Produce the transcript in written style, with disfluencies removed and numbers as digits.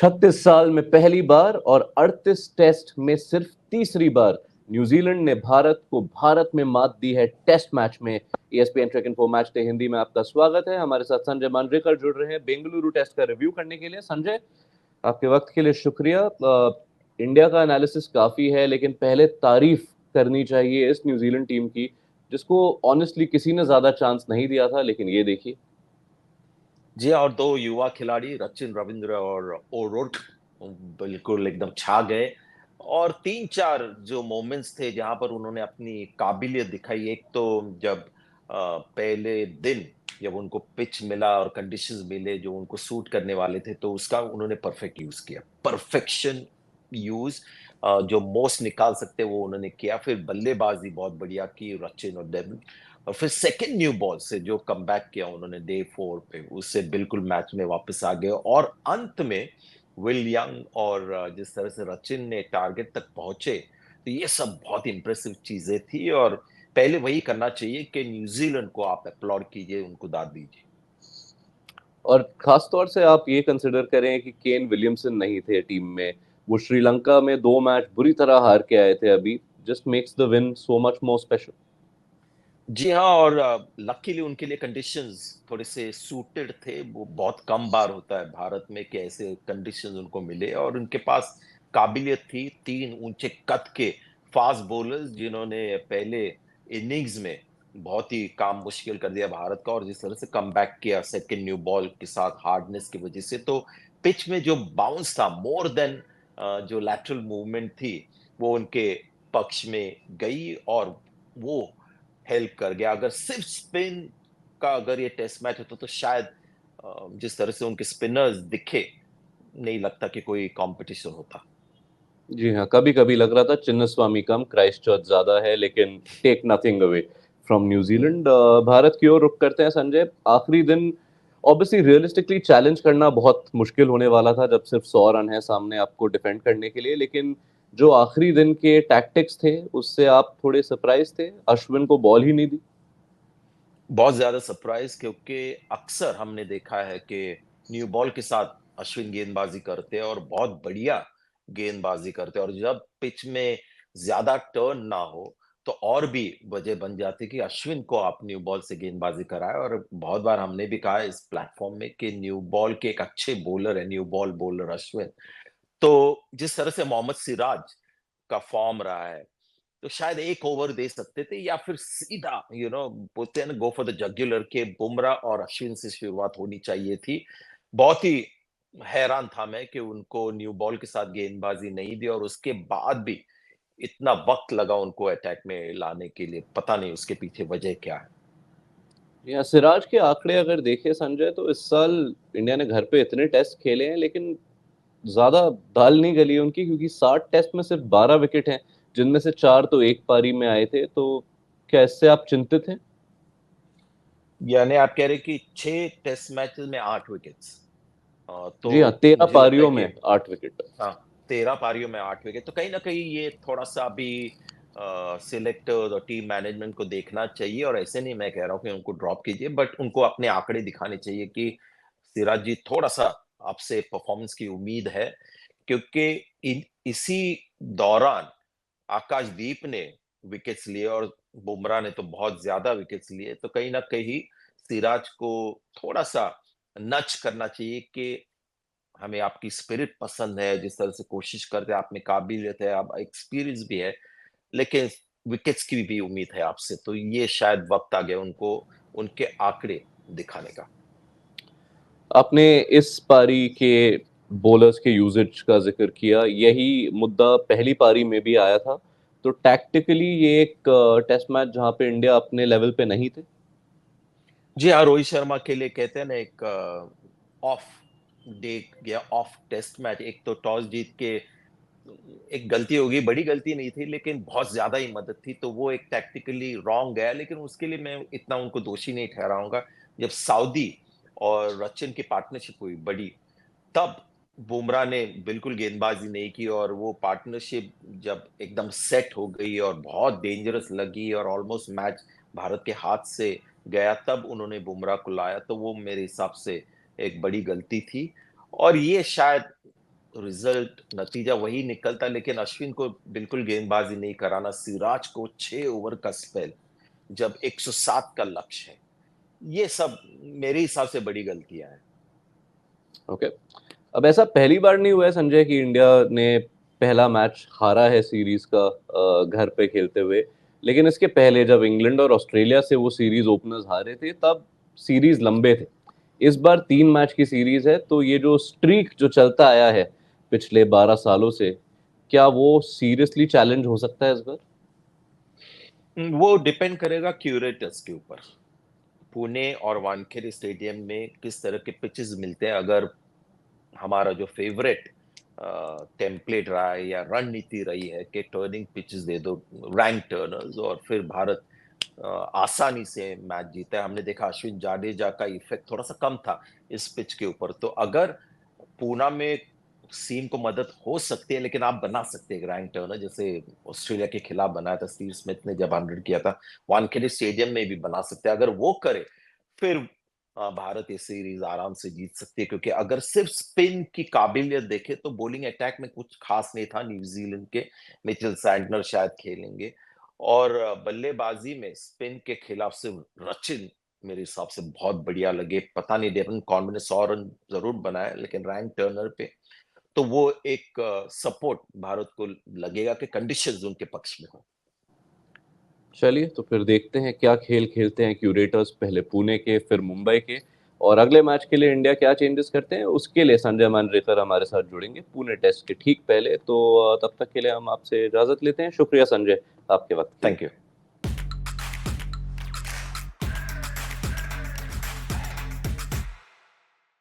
36 साल में पहली बार और 38 टेस्ट में सिर्फ तीसरी बार न्यूजीलैंड ने भारत में मात दी है टेस्ट मैच में। ESPN track info match day Hindi में आपका स्वागत है। हमारे साथ संजय मांजरेकर जुड़ रहे हैं बेंगलुरु टेस्ट का रिव्यू करने के लिए। संजय, आपके वक्त के लिए शुक्रिया। इंडिया का एनालिसिस काफी है, लेकिन पहले तारीफ करनी चाहिए इस न्यूजीलैंड टीम की, जिसको ऑनेस्टली किसी ने ज्यादा चांस नहीं दिया था, लेकिन ये देखिए। जी हाँ, और दो युवा खिलाड़ी रचिन रविंद्र और ओरोर्क बिल्कुल एकदम छा गए। और तीन चार जो मोमेंट्स थे जहां पर उन्होंने अपनी काबिलियत दिखाई। एक तो जब पहले दिन जब उनको पिच मिला और कंडीशंस मिले जो उनको सूट करने वाले थे, तो उसका उन्होंने परफेक्ट यूज किया। परफेक्शन यूज जो मोस्ट निकाल सकते वो उन्होंने किया। फिर बल्लेबाजी बहुत बढ़िया की रचिन और डेविड। और फिर सेकंड न्यू बॉल से जो कमबैक किया उन्होंने डे 4 पे, उससे बिल्कुल मैच में वापस आ गए। और अंत में विल यंग और जिस तरह से रचिन ने टारगेट तक पहुंचे, तो ये सब बहुत इंप्रेसिव चीजें थी। और पहले वही करना चाहिए कि न्यूजीलैंड को आप अपलॉड कीजिए, उनको दाद दीजिए। और खास तौर से आप ये कंसिडर करें कि केन विलियमसन नहीं थे टीम में। वो श्रीलंका में 2 मैच बुरी तरह हार के आए थे अभी। Just makes the win so much more special. जी हाँ, और लकीली उनके लिए कंडीशंस थोड़े से सूटेड थे। वो बहुत कम बार होता है भारत में कि ऐसे कंडीशंस उनको मिले, और उनके पास काबिलियत थी। तीन ऊंचे कद के फास्ट बॉलर्स जिन्होंने पहले इनिंग्स में बहुत ही काम मुश्किल कर दिया भारत का, और जिस तरह से कमबैक किया सेकंड न्यू बॉल के साथ हार्डनेस की वजह से, तो पिच में जो बाउंस था मोर देन जो लैटरल मूवमेंट थी, वो उनके पक्ष में गई और वो हेल्प कर गया। अगर सिर्फ स्पिन का अगर ये टेस्ट मैच होता तो शायद जिस तरह से उनके स्पिनर्स दिखे, नहीं लगता कि कोई कंपटीशन होता। जी हाँ, कभी कभी लग रहा था चिन्नस्वामी कम क्राइस्टचर्च ज्यादा है, लेकिन take nothing away from hmm. New Zealand. Bharat की ओर रुख करते हैं संजय। आखिरी दिन ऑब्वियसली रियलिस्टिकली चैलेंज करना बहुत मुश्किल होने वाला था, जब सिर्फ 100 रन है सामने आपको डिफेंड करने के लिए। लेकिन जो आखिरी दिन के टैक्टिक्स थे, उससे आप थोड़े सरप्राइज थे। अश्विन को बॉल ही नहीं दी। बहुत ज्यादा सरप्राइज, क्योंकि अक्सर हमने देखा है कि न्यू बॉल के साथ अश्विन गेंदबाजी करते हैं और बहुत बढ़िया गेंदबाजी करते हैं। और जब पिच में ज्यादा टर्न ना हो, तो और भी वजह बन जाती कि अश्विन को आप न्यू बॉल से गेंदबाजी कराए। और बहुत बार हमने भी कहा है इस प्लेटफॉर्म में कि न्यू बॉल के एक अच्छे बॉलर है न्यू बॉल बॉलर अश्विन। तो जिस तरह से मोहम्मद सिराज का फॉर्म रहा है, तो शायद एक ओवर दे सकते थे, या फिर सीधा बोलते हैं ना, गो फॉर द जग्युलर के बुमराह और अश्विन से शुरुआत होनी चाहिए थी। बहुत ही हैरान था मैं कि उनको न्यू बॉल के साथ गेंदबाजी नहीं दी, और उसके बाद भी इतना वक्त लगा उनको अटैक में लाने के लिए। पता नहीं उसके पीछे वजह क्या है। या सिराज के आंकड़े अगर देखे संजय, तो इस साल इंडिया ने घर पे इतने टेस्ट खेले हैं, लेकिन ज्यादा दाल नहीं गली है उनकी, क्योंकि 60 टेस्ट में सिर्फ 12 विकेट हैं, जिनमें से 4 तो एक पारी में आए थे। तो क्या इससे आप चिंतित हैं? यानी आप कह रहे कि 6 टेस्ट मैचेस में 8 विकेट्स, जी हाँ, तो 13 मुझे लगता है पारियों कि में 8 विकेट। हाँ, 13 पारियों में 8 विकेट, तो कहीं ना कहीं ये थोड़ा सा अभी सिलेक्टर्स और टीम मैनेजमेंट को देखना चाहिए। और ऐसे नहीं मैं कह रहा हूँ कि उनको ड्रॉप कीजिए, बट उनको अपने आंकड़े दिखाने चाहिए कि सिराज जी, थोड़ा सा आपसे परफॉर्मेंस की उम्मीद है। क्योंकि इसी दौरान आकाशदीप ने विकेट्स लिए और बुमराह ने तो बहुत ज्यादा विकेट्स लिए। तो कहीं ना कहीं सिराज को थोड़ा सा नच करना चाहिए कि हमें आपकी स्पिरिट पसंद है, जिस तरह से कोशिश करते हैं, आप में काबिलियत है, आप एक्सपीरियंस भी है, लेकिन विकेट्स की भी उम्मीद है आपसे। तो ये शायद वक्त आ गया उनको उनके आंकड़े दिखाने का। आपने इस पारी के बॉलर्स के यूजेज का जिक्र किया, यही मुद्दा पहली पारी में भी आया था। तो टैक्टिकली ये एक टेस्ट मैच जहां पे इंडिया अपने लेवल पे नहीं थे। जी हाँ, रोहित शर्मा के लिए कहते हैं ना एक ऑफ डे या ऑफ टेस्ट मैच। एक तो टॉस जीत के एक गलती होगी, बड़ी गलती नहीं थी लेकिन बहुत ज्यादा ही मदद थी, तो वो एक टैक्टिकली रॉन्ग गया। लेकिन उसके लिए मैं इतना उनको दोषी नहीं ठहराऊंगा। जब सऊदी और रचिन की पार्टनरशिप हुई बड़ी, तब बुमराह ने बिल्कुल गेंदबाजी नहीं की, और वो पार्टनरशिप जब एकदम सेट हो गई और बहुत डेंजरस लगी और ऑलमोस्ट मैच भारत के हाथ से गया, तब उन्होंने बुमराह को लाया। तो वो मेरे हिसाब से एक बड़ी गलती थी। और ये शायद रिजल्ट नतीजा वही निकलता, लेकिन अश्विन को बिल्कुल गेंदबाजी नहीं कराना, सिराज को 6 ओवर का स्पेल, जब 107 का लक्ष्य है, ये सब मेरे हिसाब से बड़ी गलतियां हैं। ओके, अब ऐसा पहली बार नहीं हुआ है संजय कि इंडिया ने पहला मैच हारा है सीरीज का घर पे खेलते हुए, लेकिन इसके पहले जब इंग्लैंड और ऑस्ट्रेलिया से वो सीरीज ओपनर्स हारे थे तब सीरीज लंबे थे। इस बार 3 मैच की सीरीज है, तो ये जो स्ट्रीक जो चलता आया है पिछले 12 सालों से, क्या वो सीरियसली चैलेंज हो सकता है इस बार? वो डिपेंड करेगा क्यूरेटर्स के ऊपर। पुणे और वानखेड़े स्टेडियम में किस तरह के पिचेस मिलते हैं। अगर हमारा जो फेवरेट टेम्पलेट रहा है या रणनीति रही है कि टर्निंग पिचेस दे दो, रैंक टर्नर्स, और फिर भारत आसानी से मैच जीता है। हमने देखा अश्विन जाडेजा का इफेक्ट थोड़ा सा कम था इस पिच के ऊपर। तो अगर पूना में सीम को मदद हो सकती है, लेकिन आप बना सकते हैं रैंक टर्नर, जैसे ऑस्ट्रेलिया के खिलाफ बनाया था स्टीव स्मिथ ने जब 100 किया था। वानखेड़े स्टेडियम में भी बना सकते हैं। अगर वो करे फिर भारत ये सीरीज आराम से जीत सकती है, क्योंकि अगर सिर्फ स्पिन की काबिलियत देखे तो बॉलिंग अटैक में कुछ खास नहीं था न्यूजीलैंड के। मिचेल सैंटनर शायद खेलेंगे, और बल्लेबाजी में स्पिन के खिलाफ सिर्फ रचिन मेरे हिसाब से बहुत बढ़िया लगे। पता नहीं डेवन कॉनवे ने 100 रन जरूर बनाए, लेकिन रैंक टर्नर पे तो वो एक सपोर्ट भारत को लगेगा कि कंडीशंस उनके पक्ष में हो। चलिए, तो फिर देखते हैं क्या खेल खेलते हैं क्यूरेटर्स, पहले पुणे के फिर मुंबई के, और अगले मैच के लिए इंडिया क्या चेंजेस करते हैं उसके लिए संजय मांजरेकर हमारे साथ जुड़ेंगे पुणे टेस्ट के ठीक पहले। तो तब तक के लिए हम आपसे इजाजत लेते हैं। शुक्रिया संजय, आपके वक्त के लिए। Thank you.